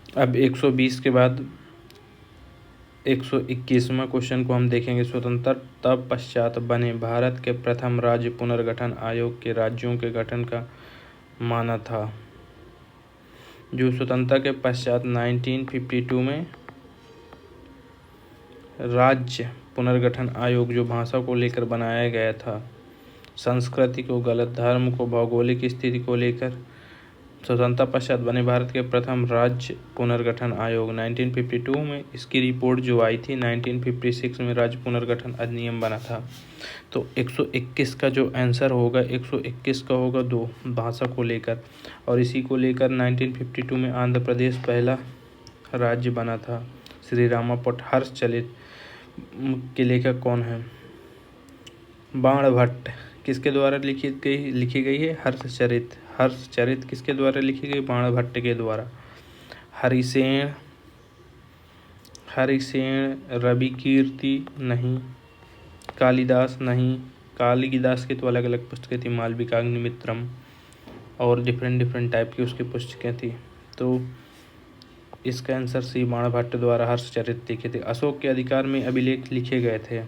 अब 120 के बाद 121वां क्वेश्चन को हम देखेंगे। स्वतंत्रता पश्चात बने भारत के प्रथम राज्य पुनर्गठन आयोग के राज्यों के गठन का माना था। जो स्वतंत्रता के पश्चात 1952 में राज्य पुनर्गठन आयोग जो भाषा को लेकर बनाया गया था, संस्कृति को, गलत धर्म को, भौगोलिक स्थिति को लेकर स्वतंत्रता पश्चात बने भारत के प्रथम राज्य पुनर्गठन आयोग 1952 में इसकी रिपोर्ट जो आई थी 1956 में राज्य पुनर्गठन अधिनियम बना था। तो 121 का जो आंसर होगा 121 का होगा 2 भाषा को लेकर, और इसी को लेकर 1952 में आंध्र प्रदेश पहला राज्य बना था। श्री रामापट हर्षचरित के लेखक कौन है? बाणभट्ट। किसके द्वारा लिखी गई है? हर्षचरित। हर्षचरित किसके द्वारा लिखी गई? बाणभट्ट के द्वारा। हरिसेन, रविकीर्ति नहीं, कालिदास नहीं। कालिदास की तो अलग अलग पुस्तकें थी, मालविकाग्निमित्रम और डिफरेंट टाइप की उसकी पुस्तकें थी। तो इसका आंसर सी, बाणभट्ट द्वारा हर्षचरित लिखे थे। अशोक के अधिकार में अभिलेख लिखे गए थे।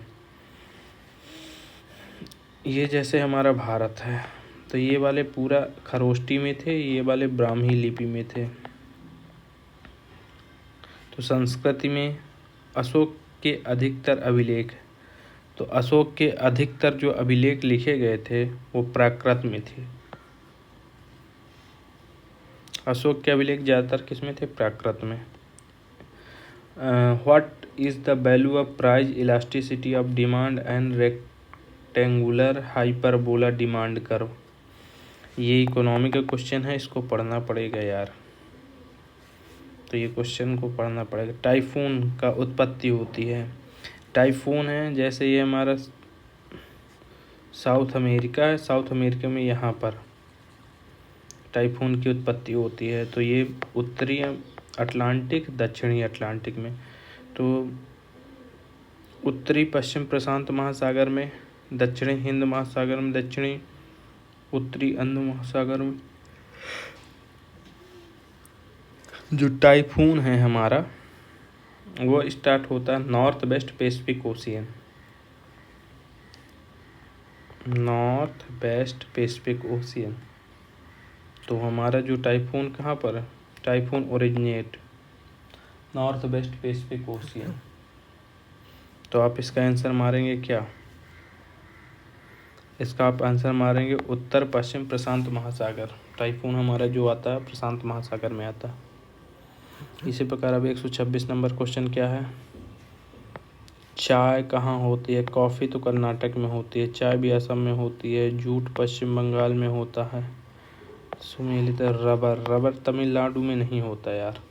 ये जैसे हमारा भारत है तो ये वाले पूरा खरोष्टी में थे, ये वाले ब्राह्मी लिपि में थे। तो संस्कृति में अशोक के अधिकतर अभिलेख, तो अशोक के अधिकतर जो अभिलेख लिखे गए थे वो प्राकृत में थे। अशोक के अभिलेख ज़्यादातर किस में थे? प्राकृत में। What is the value of price elasticity of demand and rectangular hyperbola demand curve? ये इकोनॉमी का क्वेश्चन है, इसको पढ़ना पड़ेगा यार। तो ये क्वेश्चन को पढ़ना पड़ेगा। टाइफून का उत्पत्ति होती है, टाइफून है जैसे ये हमारा साउथ अमेरिका है, साउथ अमेरिका में यहाँ पर टाइफून की उत्पत्ति होती है। तो ये उत्तरी अटलांटिक, दक्षिणी अटलांटिक में, तो उत्तरी पश्चिम प्रशांत महासागर में, दक्षिणी हिंद महासागर में, दक्षिणी उत्तरी अंध महासागर में जो टाइफून है हमारा वो स्टार्ट होता है north west Pacific ocean, north west Pacific ocean. तो हमारा जो टाइफून कहाँ पर है? Typhoon originate north west Pacific ocean. तो आप इसका आंसर मारेंगे क्या? इसका आप आंसर मारेंगे उत्तर पश्चिम प्रशांत महासागर। टाइफून हमारा जो आता है प्रशांत महासागर में आता है। इसी प्रकार अब 126 नंबर क्वेश्चन क्या है? चाय कहाँ होती है? कॉफ़ी तो कर्नाटक में होती है, चाय भी असम में होती है, जूट पश्चिम बंगाल में होता है, सुमेलित रबर तमिलनाडु में नहीं होता यार,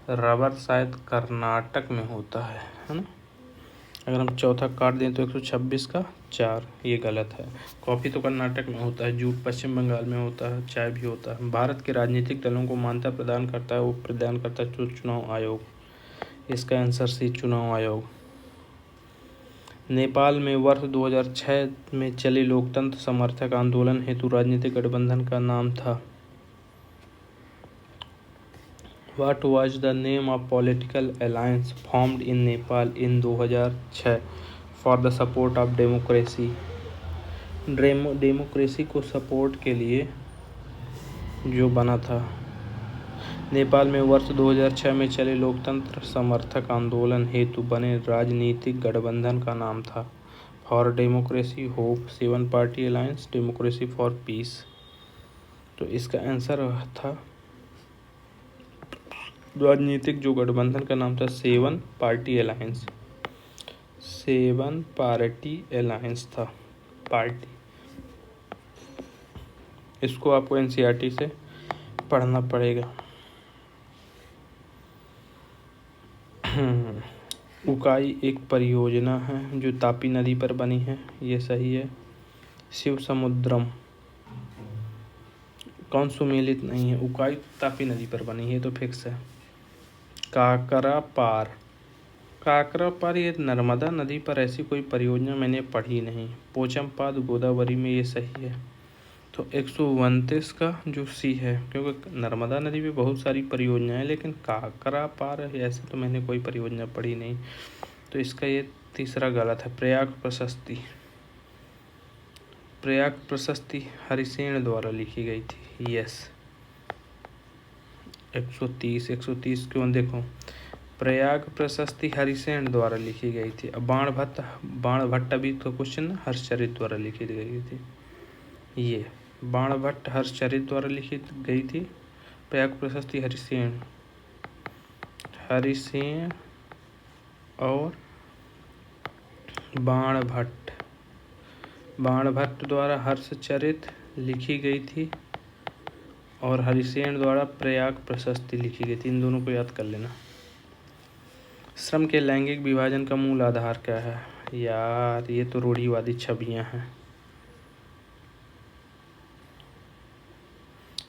रबर शायद कर्नाटक में होता है ना। अगर हम चौथा काट दें तो 126 का 4, ये गलत है। कॉफ़ी तो कर्नाटक में होता है, जूट पश्चिम बंगाल में होता है, चाय भी होता है। भारत के राजनीतिक दलों को मान्यता प्रदान करता है, वो प्रदान करता है चुनाव आयोग। इसका आंसर सी, चुनाव आयोग। नेपाल में वर्ष 2006 में चले लोकतंत्र समर्थक आंदोलन हेतु राजनीतिक गठबंधन का नाम था। What was the name of political alliance formed in Nepal in 2006 for the support of democracy? Democracy को सपोर्ट के लिए जो बना था। नेपाल में वर्ष 2006 में चले लोकतंत्र समर्थक आंदोलन हेतु बने राजनीतिक गठबंधन का नाम था for democracy, hope, 7 party alliance, democracy for piece. तो इसका आंसर था राजनीतिक जो गठबंधन का नाम था 7 पार्टी अलायंस, 7 पार्टी अलायंस था, पार्टी। इसको आपको एनसीईआरटी से पढ़ना पड़ेगा। उकाई एक परियोजना है जो तापी नदी पर बनी है, ये सही है। शिव समुद्रम कौन सुमेलित नहीं है? उकाई तापी नदी पर बनी है, तो फिक्स है। काकरा पार ये नर्मदा नदी पर ऐसी कोई परियोजना मैंने पढ़ी नहीं। पोचमपाद गोदावरी में, ये सही है। तो 129 का जो सी है, क्योंकि नर्मदा नदी पे बहुत सारी परियोजनाएं, लेकिन काकरा पार ऐसे तो मैंने कोई परियोजना पढ़ी नहीं, तो इसका ये तीसरा गलत है। प्रयाग प्रशस्ति हरिसेन द्वारा लिखी गई थी। यस, 130 क्यों, देखो प्रयाग प्रशस्ति हरिसेन द्वारा लिखी गई थी। अब बाणभट्ट अभी तो क्वेश्चन हर्षचरित द्वारा लिखी गई थी। ये बाणभट्ट हर्षचरित द्वारा लिखी गई थी। प्रयाग प्रशस्ति हरिसेन और बाणभट्ट द्वारा हर्षचरित लिखी गई थी और हरिसेन द्वारा प्रयाग प्रशस्ति लिखी गई थी। इन दोनों को याद कर लेना। श्रम के लैंगिक विभाजन का मूल आधार क्या है? यार ये तो रूढ़िवादी छवियां हैं।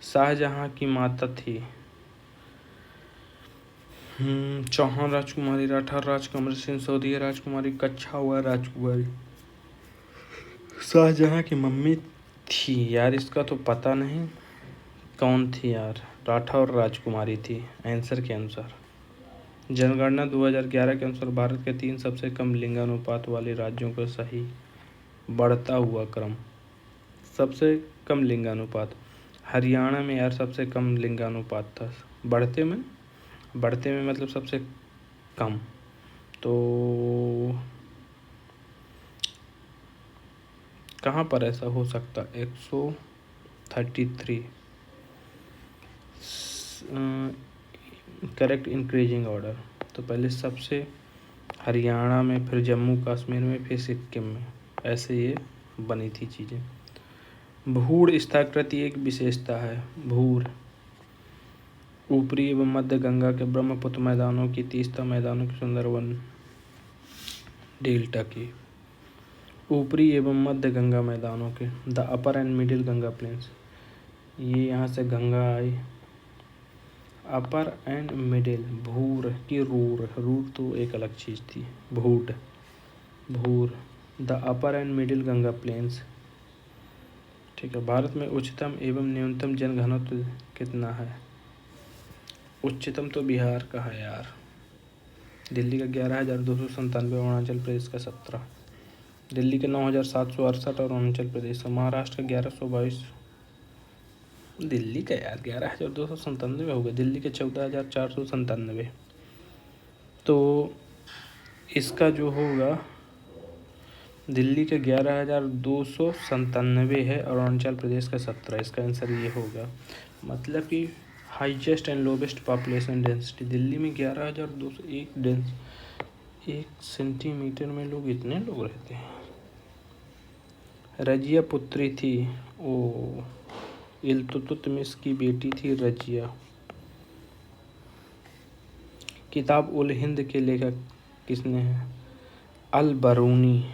शाहजहां की माता थी चौहान राजकुमारी, राठौर राजकुमारी, सिंसोदिया राजकुमारी, कछावा राजकुमारी। शाहजहां की मम्मी थी, यार इसका तो पता नहीं कौन थी यार, राठौर राजकुमारी थी आंसर के अनुसार। जनगणना 2011 के अनुसार भारत के 3 सबसे कम लिंगानुपात वाले राज्यों का सही बढ़ता हुआ क्रम। सबसे कम लिंगानुपात हरियाणा में यार सबसे कम लिंगानुपात था। बढ़ते में मतलब सबसे कम, तो कहाँ पर ऐसा हो सकता? 133 करेक्ट इंक्रीजिंग ऑर्डर। तो पहले सबसे हरियाणा में, फिर जम्मू कश्मीर में, फिर सिक्किम में, ऐसे ये बनी थी चीज़ें। भूड़ स्थाकृति एक विशेषता है। भूड़ ऊपरी एवं मध्य गंगा के ब्रह्मपुत्र मैदानों की, तीस्ता मैदानों की, सुंदरवन डेल्टा की। ऊपरी एवं मध्य गंगा मैदानों के, the upper and middle Ganga plains. ये यहाँ से गंगा आई, अपर एंड मिडिल। भूर की रूर तो एक अलग चीज़ थी। Bhur the upper and middle Ganga plains. ठीक है। भारत में उच्चतम एवं न्यूनतम जनघनत्व कितना है? उच्चतम तो बिहार का है यार, दिल्ली का 11,297, अरुणाचल प्रदेश का 17, दिल्ली के 9,768 और अरुणाचल प्रदेश का, महाराष्ट्र का 1122, दिल्ली का यार 11,297 होगा, दिल्ली के 14,497। तो इसका जो होगा दिल्ली के 11,297 है और अरुणाचल प्रदेश का 17। इसका आंसर ये होगा। मतलब कि highest and lowest population density Delhi में 11,201 1 सेंटीमीटर में लोग, इतने लोग रहते हैं। रजिया पुत्री थी, ओ इल्तुतमिश की बेटी थी रजिया। किताब उल हिंद के लेखक किसने हैं? अल बरूनी,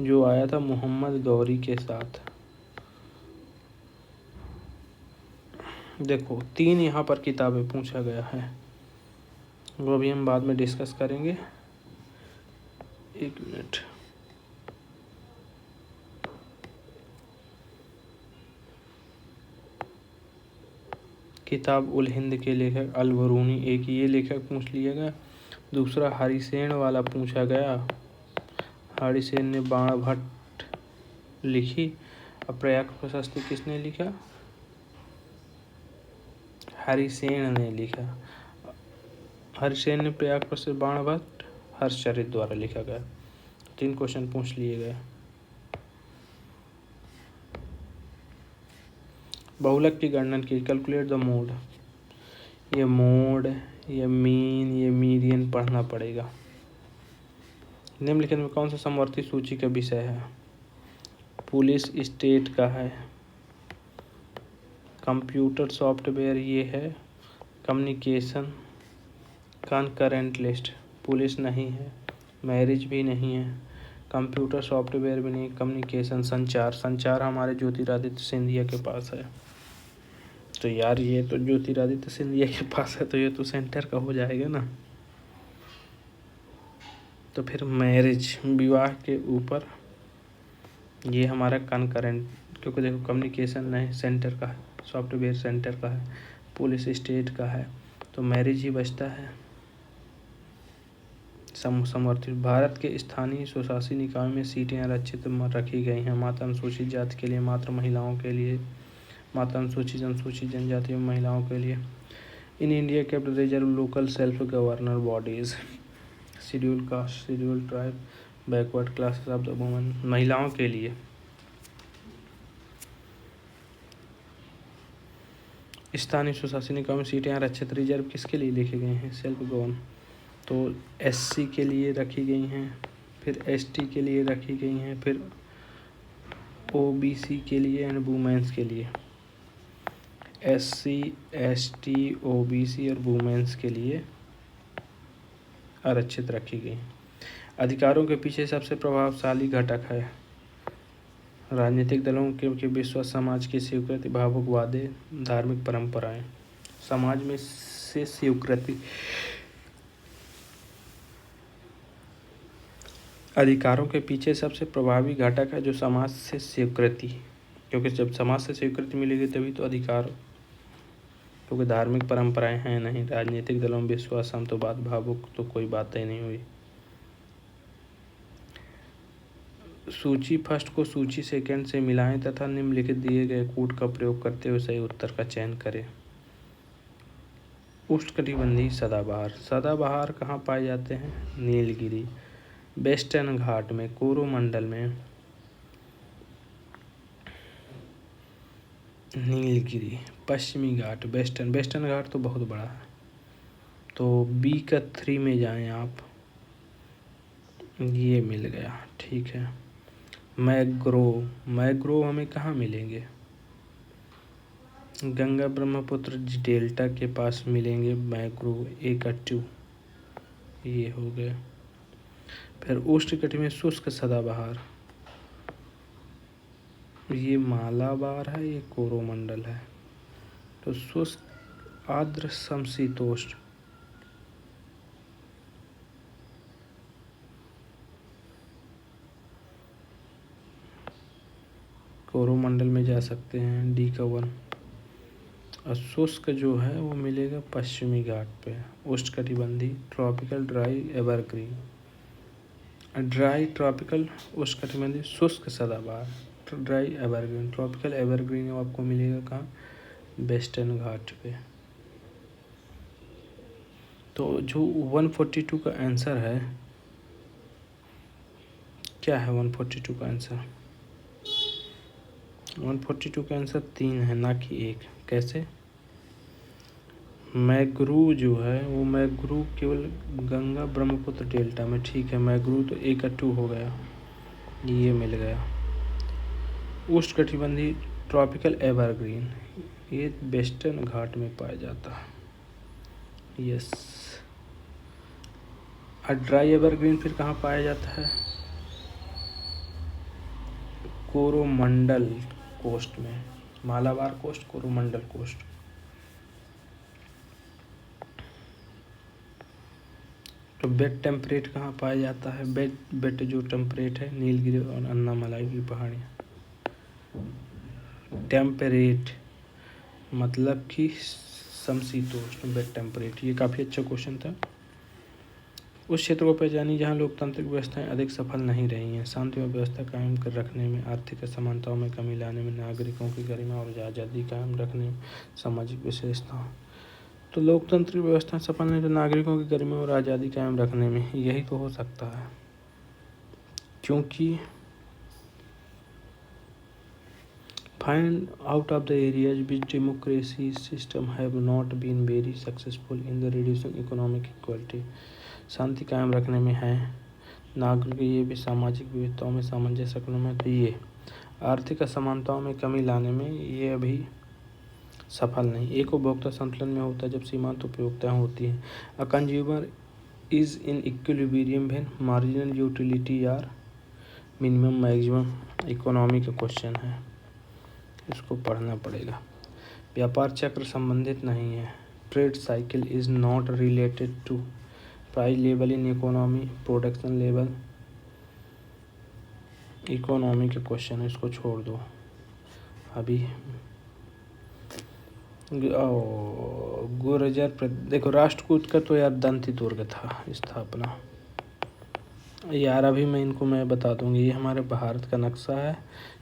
जो आया था मोहम्मद गौरी के साथ। देखो 3 यहाँ पर किताबें पूछा गया है, वो भी हम बाद में डिस्कस करेंगे। 1 मिनट। किताब उल हिंद के लेखक अल बरूनी, एक ये लेखक पूछ लिया गया। दूसरा हरिसेन वाला पूछा गया, हरिसेन ने बाणभट्ट लिखी। अब प्रयाग प्रशस्ति किसने लिखा? हरिसेन ने लिखा। हरिसेन ने प्रयाग प्रशस्ति बाणभट्ट हर्षचरित द्वारा लिखा गया। 3 क्वेश्चन पूछ लिए गए। बहुलक की गणना की, कैलकुलेट द मोड। ये मोड, ये मीन, ये मीडियन पढ़ना पड़ेगा। निम्नलिखित में कौन सा समवर्ती सूची का विषय है? पुलिस स्टेट का है। कंप्यूटर सॉफ्टवेयर ये है। कम्युनिकेशन, कनकरेंट लिस्ट, पुलिस नहीं है, मैरिज भी नहीं है, कंप्यूटर सॉफ्टवेयर भी नहीं, कम्युनिकेशन संचार हमारे ज्योतिरादित्य सिंधिया के पास है। तो यार ये तो ज्योतिरादित्य सिंधिया के पास है, तो ये तो सेंटर का हो जाएगा ना। तो फिर मैरिज, विवाह के ऊपर, ये हमारा क्योंकि देखो कम्युनिकेशन नए सेंटर का है, सॉफ्टवेयर सेंटर का है, पुलिस स्टेट का है, तो मैरिज ही बचता है। समर्थित भारत के स्थानीय स्वशासी निकायों में सीटें आरक्षित रखी गई हैं। मात्र अनुसूचित जाति के लिए, मात्र महिलाओं के लिए, मात्र अनुसूचित जनजाति में महिलाओं के लिए। In India kept reserve local self governor bodies, schedule caste, schedule tribe, backward classes of the women, महिलाओं के लिए। स्थानीय स्वशासी निकायों में सीटें आरक्षित रिजर्व किसके लिए लिखे गए हैं? Self govern. तो एससी के लिए रखी गई हैं, फिर एसटी के लिए रखी गई हैं, फिर ओबीसी के लिए एंड वुमेन्स के लिए। एससी, एसटी, ओबीसी और वुमेन्स के लिए आरक्षित रखी गई। अधिकारों के पीछे सबसे प्रभावशाली घटक है राजनीतिक दलों के विश्वास, समाज की स्वीकृति, भावुक वादे, धार्मिक परंपराएं। समाज में से स्वीकृति, अधिकारों के पीछे सबसे प्रभावी घटक है जो समाज से स्वीकृति, क्योंकि जब समाज से स्वीकृति मिलेगी तभी तो अधिकार, क्योंकि धार्मिक परंपराएं हैं नहीं, राजनीतिक दलों में विश्वास, हम तो बात भावुक तो कोई बात ही नहीं हुई। सूची फर्स्ट को सूची सेकंड से मिलाएं तथा निम्नलिखित दिए गए कोड का प्रयोग करते हुए सही उत्तर का चयन करें। उष्णकटिबंधीय सदाबहार, सदाबहार कहाँ पाए जाते हैं? नीलगिरी, वेस्टर्न घाट में, कोरोमंडल में, नीलगिरी, पश्चिमी घाट, वेस्टर्न घाट तो बहुत बड़ा है, तो बी का 3 में जाएं आप, ये मिल गया, ठीक है। मैग्रोव हमें कहाँ मिलेंगे? गंगा ब्रह्मपुत्र डेल्टा के पास मिलेंगे मैग्रोव, 1 ये हो गए। फिर उष्णकटिबंधीय शुष्क सदाबहार, ये मालाबार है, ये कोरोमंडल है, तो शुष्क आर्द्र समशीतोष्ण, कोरोमंडल में जा सकते हैं, डी का 1। और शुष्क जो है वो मिलेगा पश्चिमी घाट पे। उष्णकटिबंधीय tropical dry evergreen, dry tropical उष्णकटिबंधीय शुष्क सदाबहार, ड्राई एवरग्रीन, ट्रॉपिकल एवरग्रीन आपको मिलेगा कहाँ? वेस्टर्न घाट पे। तो जो 142 का आंसर है, क्या है 142 का आंसर? 142 का आंसर 3 है, ना कि 1। कैसे? मैग्रोव जो है वो मैग्रोव केवल गंगा ब्रह्मपुत्र डेल्टा में, ठीक है, मैग्रोव तो 1 हो गया, ये मिल गया। उष्णकटिबंधीय ट्रॉपिकल एवरग्रीन, ये वेस्टर्न घाट में पाया जाता है, यस। और ड्राई एवरग्रीन फिर कहाँ पाया जाता है? कोरोमंडल कोस्ट में, मालाबार कोस्ट, कोरोमंडल कोस्ट। तो वेट टेम्परेट कहाँ पाया जाता है? वेट जो टेम्परेट है, नीलगिरी और अन्नामलाई की पहाड़ियाँ। टेम्परेट मतलब कि समशीतोष्ण, वेट टेम्परेट, ये काफ़ी अच्छा क्वेश्चन था। उस क्षेत्र को पहचानिए जहाँ लोकतांत्रिक व्यवस्थाएं अधिक सफल नहीं रही हैं। शांति और व्यवस्था कायम कर रखने में, आर्थिक असमानताओं में कमी लाने में, नागरिकों की गरिमा और आज़ादी कायम रखने में, सामाजिक विशेषताओं। तो लोकतांत्रिक व्यवस्थाएं सफल नहीं तो नागरिकों की गरिमा और आज़ादी कायम रखने में, यही तो हो सकता है। क्योंकि find out of the areas which democracy system have not been very successful in the reducing economic equality. शांति कायम रखने में है, नागरिक ये भी सामाजिक विविधताओं में सामंजस्य रखने में, तो ये आर्थिक असमानताओं में कमी लाने में ये अभी सफल नहीं। एक उपभोक्ता संतुलन में होता है जब सीमांत उपयोगिताएं होती हैं। A consumer is in equilibrium when marginal utility are minimum maximum. Economy का क्वेश्चन है, इसको पढ़ना पड़ेगा। व्यापार चक्र संबंधित नहीं है। Trade cycle is not related to price level in economy, production level. Economy के क्वेश्चन है, इसको छोड़ दो। अभी गुर्जर देखो राष्ट्रकूट का तो यार दंती दुर्ग था स्थापना। यार अभी मैं बता दूंगी, ये हमारे भारत का नक्शा है,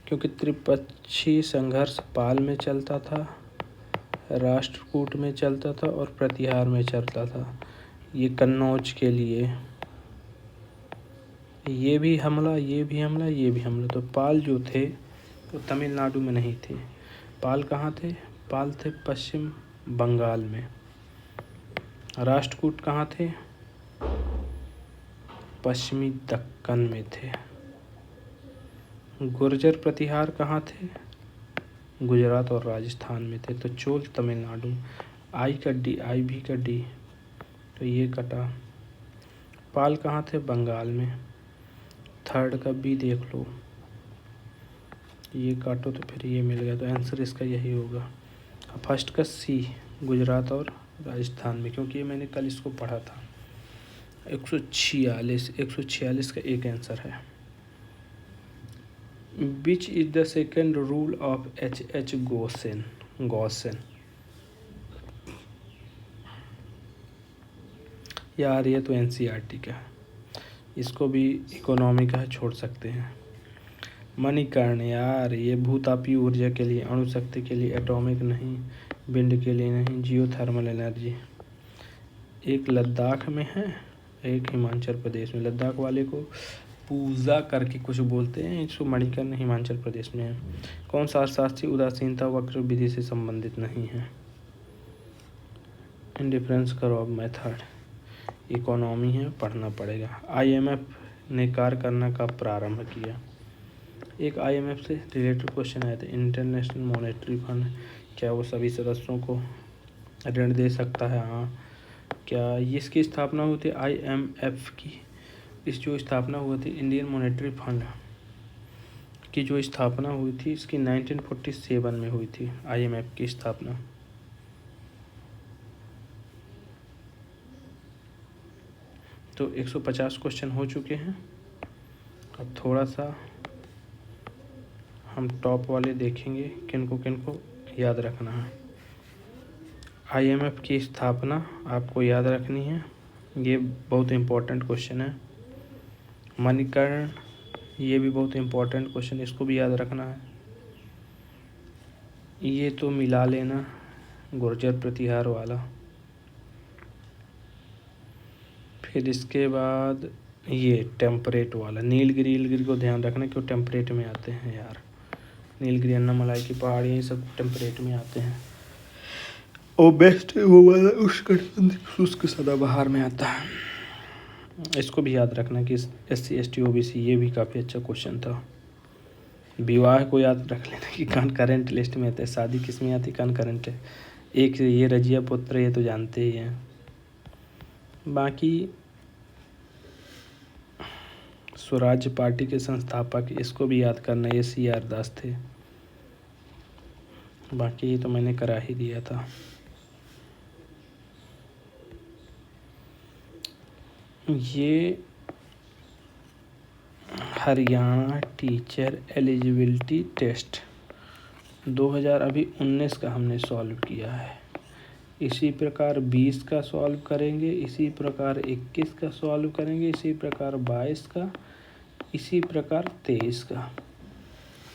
क्योंकि त्रिपक्षीय संघर्ष पाल में चलता था, राष्ट्रकूट में चलता था और प्रतिहार में चलता था। ये कन्नौज के लिए ये भी हमला, ये भी हमला, ये भी हमला। तो पाल जो थे वो तमिलनाडु में नहीं थे। पाल कहाँ थे? पाल थे पश्चिम बंगाल में। राष्ट्रकूट कहाँ थे? पश्चिमी दक्कन में थे। गुर्जर प्रतिहार कहाँ थे? गुजरात और राजस्थान में थे। तो चोल तमिलनाडु। आई का डी, आई भी का डी, तो ये कटा। पाल कहाँ थे? बंगाल में। थर्ड का बी देख लो, ये काटो तो फिर ये मिल गया, तो आंसर इसका यही होगा। फर्स्ट का सी, गुजरात और राजस्थान में, क्योंकि ये मैंने कल इसको पढ़ा था। 146 का एक आंसर है। Which is the second rule of H.H. गॉसेन। यार ये तो NCERT का है, इसको भी इकोनॉमी का छोड़ सकते हैं। मणिकर्ण, यार ये भूतापीय ऊर्जा के लिए, अणु शक्ति के लिए, एटॉमिक नहीं, विंड के लिए नहीं, जियोथर्मल एनर्जी। एक लद्दाख में है, एक हिमाचल प्रदेश में। लद्दाख वाले को पूजा करके कुछ बोलते हैं, इसको मणिकर्ण हिमाचल प्रदेश में है। कौन सा अर्थशास्त्री उदासीनता वक्र विधि से संबंधित नहीं है? Indifference curve of method, economy है, पढ़ना पड़ेगा। IMF ने कार्य करना का प्रारंभ किया। एक IMF से रिलेटेड क्वेश्चन आया था, इंटरनेशनल मॉनेटरी फंड, क्या वो सभी सदस्यों को ऋण दे सकता है? हाँ। क्या इसकी स्थापना हुई थी IMF की? इस जो स्थापना हुई थी इंडियन मॉनेटरी फंड की, जो स्थापना हुई थी इसकी 1947 में हुई थी IMF की स्थापना। तो 150 क्वेश्चन हो चुके हैं। अब थोड़ा सा हम टॉप वाले देखेंगे, किनको याद रखना है। IMF की स्थापना आपको याद रखनी है, ये बहुत इम्पोर्टेंट क्वेश्चन है। मणिकर्ण, ये भी बहुत इम्पोर्टेंट क्वेश्चन, इसको भी याद रखना है। ये तो मिला लेना, गुर्जर प्रतिहार वाला। फिर इसके बाद ये टेम्परेट वाला, नीलगिरी को ध्यान रखना, क्यों टेम्परेट में आते हैं यार। नीलगिरी, अन्नामलाई की पहाड़ी, ये सब टेम्परेट में आते हैं। और बेस्ट वो वाला शुष्क सदाबहार में आता है। इसको भी याद रखना कि SC ST OBC, ये भी काफ़ी अच्छा क्वेश्चन था। विवाह को याद रख लेना कि कनकरेंट लिस्ट में आते हैं। शादी किस में आती? कनकरेंट है। एक ये रजिया पुत्र, ये तो जानते ही हैं। बाकी स्वराज्य पार्टी के संस्थापक, इसको भी याद करना, ये CR दास थे। बाकी ये तो मैंने करा ही दिया था। ये हरियाणा टीचर एलिजिबिलिटी टेस्ट 2019 का हमने सॉल्व किया है। इसी प्रकार 20 का सॉल्व करेंगे, इसी प्रकार 21 का सॉल्व करेंगे, इसी प्रकार 22 का, इसी प्रकार 23 का।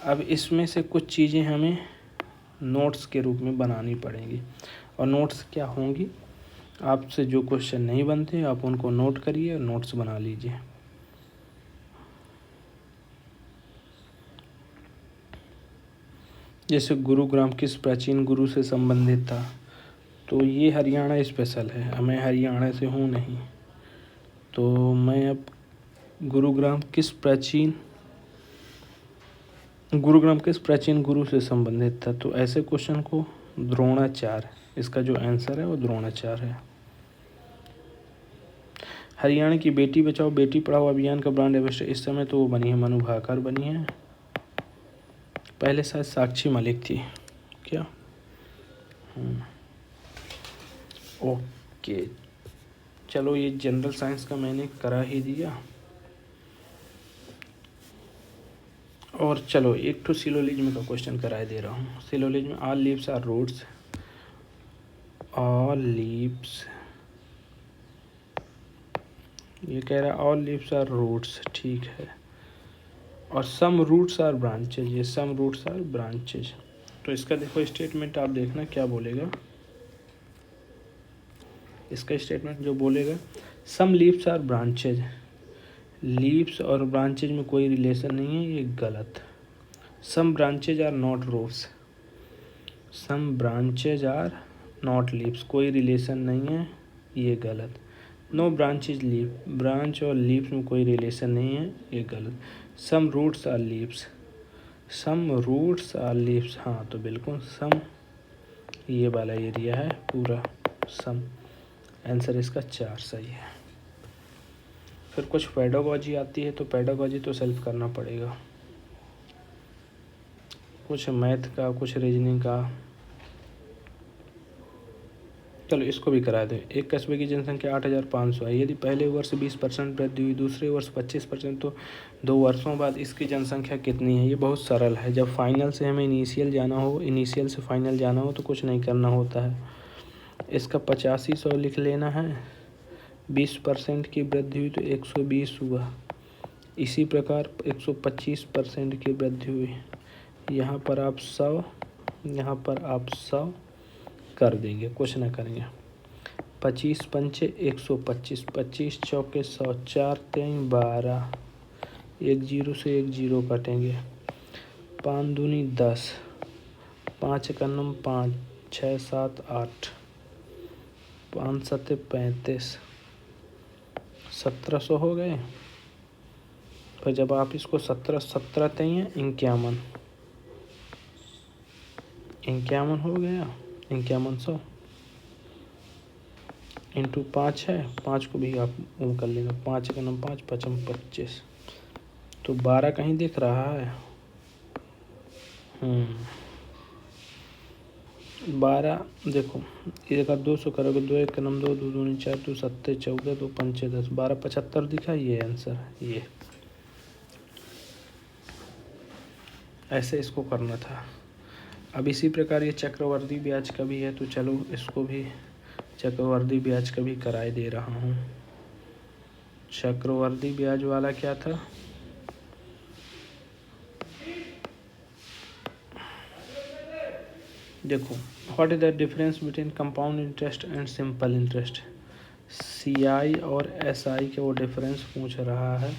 अब इसमें से कुछ चीज़ें हमें नोट्स के रूप में बनानी पड़ेंगी। और नोट्स क्या होंगी? आपसे जो क्वेश्चन नहीं बनते आप उनको नोट करिए और नोट्स बना लीजिए। जैसे गुरुग्राम किस प्राचीन गुरु से संबंधित था? तो ये हरियाणा स्पेशल है, मैं हरियाणा से हूँ नहीं, तो मैं अब गुरुग्राम किस प्राचीन गुरु से संबंधित था? तो ऐसे क्वेश्चन को द्रोणाचार्य, इसका जो आंसर है वो द्रोणाचार्य है। हरियाणा की बेटी बचाओ बेटी पढ़ाओ अभियान का ब्रांड एम्बेसडर इस समय तो वो बनी है, मनु भाकर बनी है। पहले शायद साक्षी मलिक थी क्या? ओके, चलो ये जनरल साइंस का मैंने करा ही दिया। और चलो एक तो सिलोजिज्म का क्वेश्चन कराए दे रहा हूँ। Syllogism, all leaves are roots, all leaves, ये कह रहा है ऑल लीव्स आर रूट्स, ठीक है, और सम रूट्स आर ब्रांचेज, ये सम रूट्स आर ब्रांचेज। तो इसका देखो स्टेटमेंट आप देखना क्या बोलेगा। इसका स्टेटमेंट जो बोलेगा, some leaves are branches, leaves और ब्रांचेज में कोई रिलेशन नहीं है, ये गलत। Some branches are not roots, some branches are not leaves, कोई रिलेशन नहीं है, ये गलत। No branch is leave, branch और लीव्स में कोई रिलेशन नहीं है, ये गलत। Some roots are leaves, some roots are leaves, हाँ तो बिल्कुल सम, ये वाला एरिया है पूरा सम। आंसर इसका 4 सही है। फिर कुछ पेडागोजी आती है, तो पेडागोजी तो सेल्फ करना पड़ेगा, कुछ मैथ का, कुछ रीजनिंग का। चलो इसको भी करा दें। एक कस्बे की जनसंख्या 8,500 है, यदि पहले वर्ष 20% वृद्धि हुई, दूसरे वर्ष 25%, तो 2 वर्षों बाद इसकी जनसंख्या कितनी है। ये बहुत सरल है। जब फाइनल से हमें इनिशियल जाना हो, इनिशियल से फाइनल जाना हो, तो कुछ नहीं करना होता है। इसका 8500 लिख लेना है। 20% की वृद्धि हुई तो 120 हुआ। इसी प्रकार 125% की वृद्धि हुई, यहाँ पर आप 100, यहाँ पर आप 100 कर देंगे, कुछ ना करेंगे। 25 पंचे 125, 25 चौके 100, 4 3 12, एक जीरो से एक जीरो कटेंगे। 5 दूनी 10, 5 एकन्नम 5, 6 7 8, 5 सत्ते 35, 1700 हो गए। फिर जब आप इसको 17 तें 51, 51 हो गया, 5100 इंटू 5 है, 5 को भी आप वो कर लेना, 5 एकन्नम 5, 5 25, तो 12 कहीं दिख रहा है। 12 देखो, एक आप 200 करोगे, 2 एकन्नम 2, 2 दूनी 4, 2 सत्ते 14, 2 पंचे 10, 12 75 दिखा, ये आंसर ये। ऐसे इसको करना था। अब इसी प्रकार ये चक्रवर्ती ब्याज का भी है, तो चलो इसको भी चक्रवर्ती ब्याज का भी कराए दे रहा हूँ। चक्रवर्ती ब्याज वाला क्या था, देखो, what is the difference between compound interest and simple interest. CI और SI के वो डिफरेंस पूछ रहा है।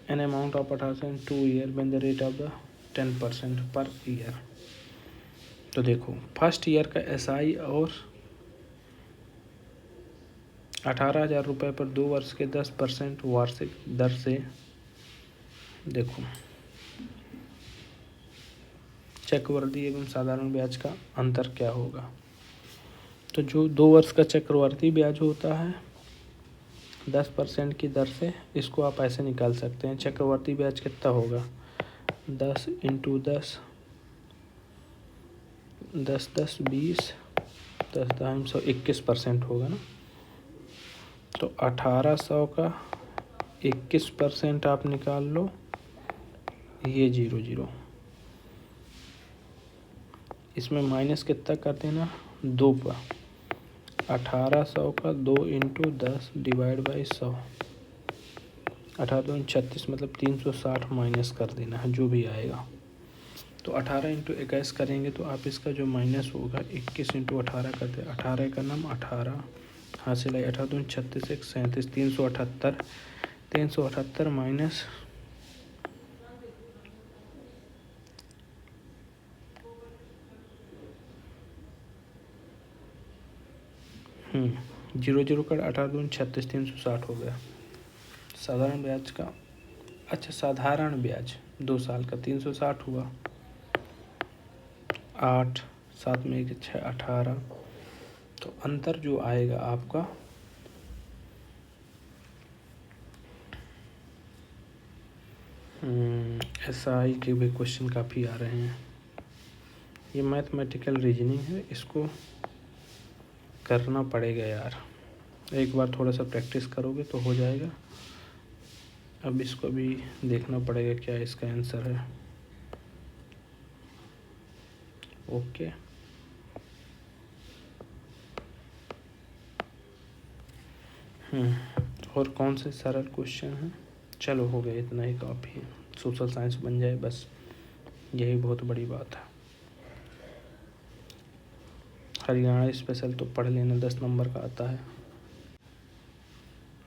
An amount of 18 in 2 year when the rate of the 10% per year. तो देखो फर्स्ट ईयर का SI और 18,000 रुपये पर 2 वर्ष के 10% वार्षिक दर से, देखो चक्रवर्ती एवं साधारण ब्याज का अंतर क्या होगा। तो जो 2 वर्ष का चक्रवर्ती ब्याज होता है 10% की दर से, इसको आप ऐसे निकाल सकते हैं। चक्रवर्ती ब्याज कितना होगा, 10 इंटू 10, 10 10 20, 10 10 121% होगा ना। तो 1800 का 21% आप निकाल लो, ये 0 0, इसमें माइनस कितना कर देना, 2 पर। 1800 का 2 इंटू 10 डिवाइड बाई 100, 18 36, मतलब 360 माइनस कर देना है, जो भी आएगा। तो 18 इंटू 21 करेंगे तो आप इसका जो माइनस होगा 21 इंटू 18 करते, 18 का नाम 18 हासिल है, 18 36 1 37, 378, 378 माइनस 0 0 कर 18 36, 360 हो गया। साधारण ब्याज का, अच्छा साधारण ब्याज 2 साल का 360 हुआ, 8 7 में 1 6 18। तो अंतर जो आएगा आपका SI के भी क्वेश्चन काफ़ी आ रहे हैं। ये मैथमेटिकल रीजनिंग है, इसको करना पड़ेगा यार, एक बार थोड़ा सा प्रैक्टिस करोगे तो हो जाएगा। अब इसको भी देखना पड़ेगा क्या इसका आंसर है। ओके, और कौन से सरल क्वेश्चन हैं? चलो हो गया, इतना ही काफ़ी है। सोशल साइंस बन जाए बस, यही बहुत बड़ी बात है। हरियाणा स्पेशल तो पढ़ लेना, 10 नंबर का आता है।